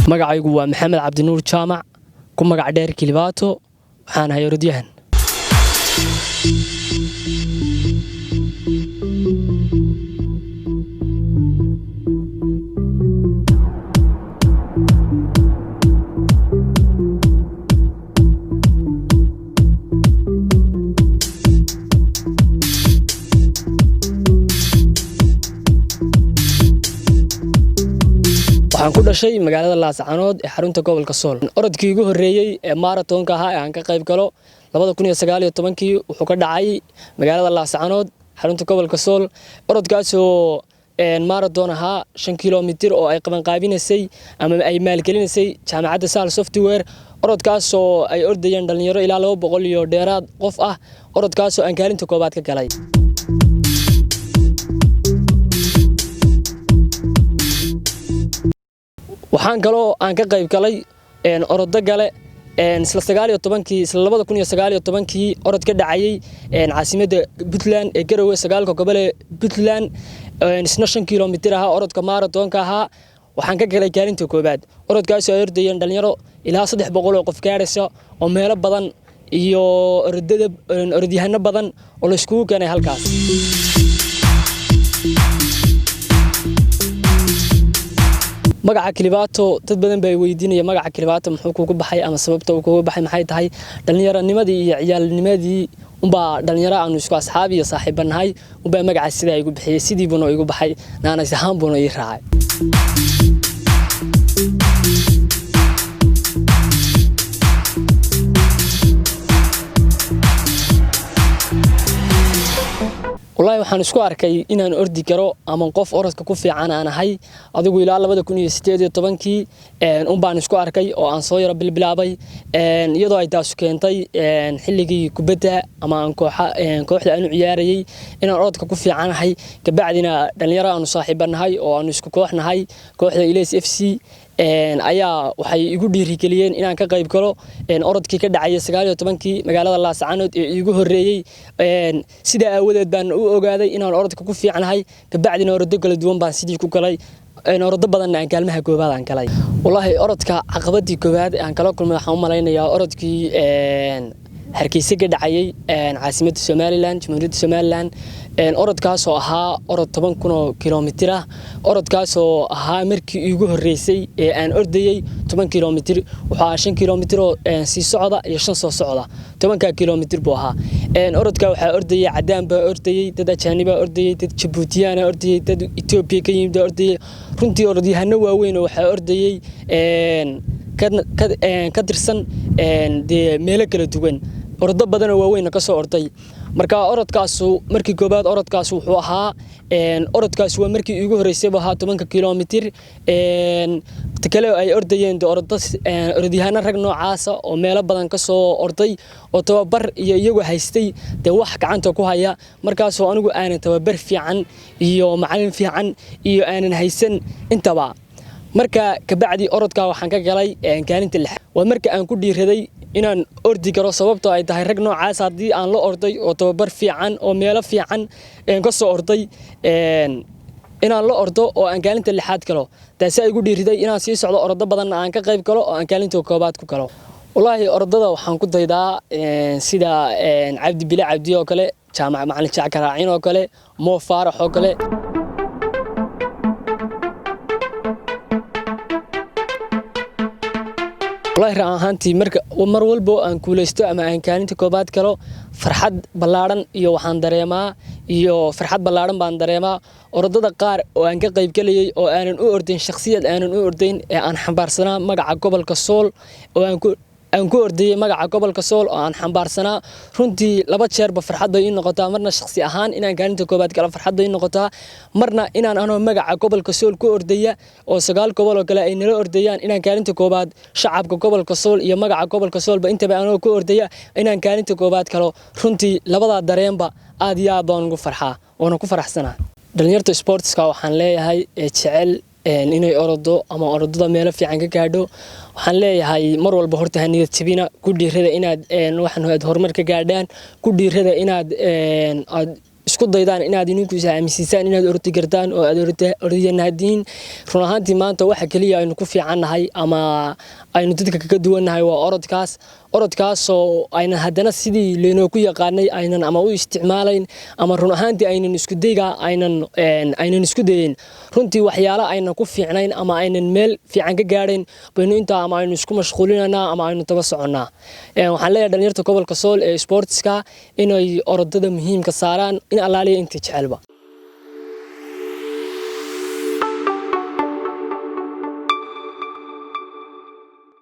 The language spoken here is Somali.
magacaygu waa Maxamed Cabdinuur Jaamac ku magac dheer Kilibaato waxaan ahay orodyahan. waxaan ku dhashay magaalada Laascaanood ee xarunta gobolka Sool. Orodkii ugu horeeyay ee marathonka ahaa aan ka qayb galo 2019 wuxuu ka dhacay magaalada Laascaanood xarunta gobolka Sool. Orodkaas oo marathon ahaa 5 kilomitir oo ay qaban qaabinaysay ama ay maalgelinaysay jaamacadda Sal Software. Orodkaas oo ay ordayeen dhalinyaro ilaa 200 iyo dheeraad qof ah. Orodkaas oo aan kaalinta koobaad ka galay. waxaan kaloo aan ka qayb galay orodo gale isla 2019 orod ka dhacayay caasimadda Puntland ee Garowe 9 gobol ee Puntland isna 5 kilomitir ah orodka marathonka ahaa waxaan ka galay kaalinta koobaad. Orodkaas oo ordayeen dhalinyaro ilaa 300 oo qof gaaraysa oo meelo badan iyo orodyahano badan oo la isku keenay halkaas. magaca Kilibaato dad badan bay weydiinayaan magaca Kilibaato muxuu kugu baxay ama sababta uu kugu baxay maxay tahay dhalinyaranimadii iyo ciyaalnimadii dhalinyaro aanu isku asxaab iyo saaxiibanahay magaca sida ay igu bixiyay sidii buu igu baxay naanas ahaan buu ii raacay. والله waxaan isku arkay inaan ordi karo ama qof orodka ku fiican aan ahay adigu ilaa 2018 baan isku arkay oo aan soo yara bilbilaabay iyadoo ay taas keentay xilligii kubadda ama aan kooxda aanu ciyaarayay inaan orodka ku fiicanahay kabacdina dhalinyaro aanu saaxiibanahay oo aanu isku kooxnahay kooxda Ilays FC ayaa waxay igu dhiirigeliyeen inaan ka qayb galo orodkii ka dhacay 19 magaalada Laascaanood ee igu horeeyay sida aawadeed baan u ogaaday inaan orodka ku fiicanahay kabacdina orodo kala duwan baan sidii ku galay orodo badan aan kaalmaha koobaad aan galay. wallahi orodka caqabadii koobaad aan kala kulmay waxaan u maleynayaa orodkii Hargeysa ka dhacayay caasimadda Somaliland Jamhuuriyadda Somaliland orodkaas oo ahaa orod 10 kilomitir ah. orodkaas oo ahaa markii ugu horeysay ee aan ordayay 10 kilomitir waxa 5 kilomitir oo si socda iyo 5 soo socda 10 kilomitir buu ahaa. orodka waxa ordayay cadaan baa ordayay dad ajaaniba ordayay dad Djibouti ordayay dad Ethiopia ka yimid ordayay runtii orodyahano waaweyn oo waxa ordayay ka tirsan meelo kala duwan orodo badan oo waaweyn ka soo orday. marka orodkaas markii koobaad orodkaas wuxuu ahaa orodkaas waa markii ugu horeysay baa 10 kilomitir kale ay ordayeen orodyahano rag noocaas oo meelo badan ka soo orday oo tababar iyo iyagu haystay wax gacanta ku haya markaas oo anigu aanan tababar fiican iyo macallin fiican iyo aanan haysan intaba. marka kabacdi orodka waxaan ka galay kaalinta 6 waa marka aan ku dhiiraday inaan ordi karo sababtoo ay tahay rag noocaas hadii aan la orday oo tababar fiican oo meelo fiican ka soo orday inaan la ordo oo aan kaalinta 6 galo taas ay igu dhiiriday inaan sii socdo orodo badan aan ka qayb galo oo aan kaalinta koobaad ku galo. wallahi orodada waxaan ku daydaa sida Cabdi Bila Cabdi oo kale jaamac macallin Jaacka Raacin oo kale Mo Faarax oo kale. والله رأهانتي mar walbo aan kuuleysto ama aan kaalinta koobaad galo farxad ballaaran iyo waxaan dareemaa iyo farxad ballaaran baan dareemaa orodada qaar oo aan ka qayb galayay oo aanan u ordayn shakhsiyad aanan u ordayn ee aan xambaarsanaa magaca gobolka Sool oo aan ku ordayay magaca gobolka Sool oo aan xambaarsanaa runtii laba jeer ba farxad bay noqotaa marna shakhsi ahaan inaan kaalinta koobaad galo farxad bay noqotaa marna inaan ano magaca gobolka Sool ku ordaya oo 9 gobol oo kale ay nala ordayaan inaan kaalinta koobaad shacabka gobolka Sool iyo magaca gobolka Sool ba intaba aan ku ordaya inaan kaalinta koobaad galo runtii labada dareenba aad iyo aad baan ugu farxaa oo ku faraxsanaa. dhalinyarta sportska waxaan leeyahay jecel inay orodo ama orodada meelo fiican ka gaadho waxaan leeyahay mar walba horta haniyad jabina ku dhiirada inaad waxaan horumar ka gaadhaan ku dhiirada inaad isku daydaan inaad idinku aaminsiisaan inaad ordi kartaan oo aad ordiyanaadiin run ahaantii maanta waxa kaliya aynu ku fiicannahay ama aynu dadka kaga duwannahay waa orodkaas oo aynan haddana sidii leenoo ku yaqaanay aynan ama u isticmaalayn ama run ahaantii aynan isku dayga aynan isku dayin runtii waxyaalo aynan ku fiicnayn ama aynan meel fiican ka gaadhayn baynu intaa ama aynu isku mashquulinaynaa ama aynu daba soconnaa waxaan leeyahay dhalinyarta gobolka Sool ee sportska inay orodada muhiimka saaraan in allaaliya inta jecelba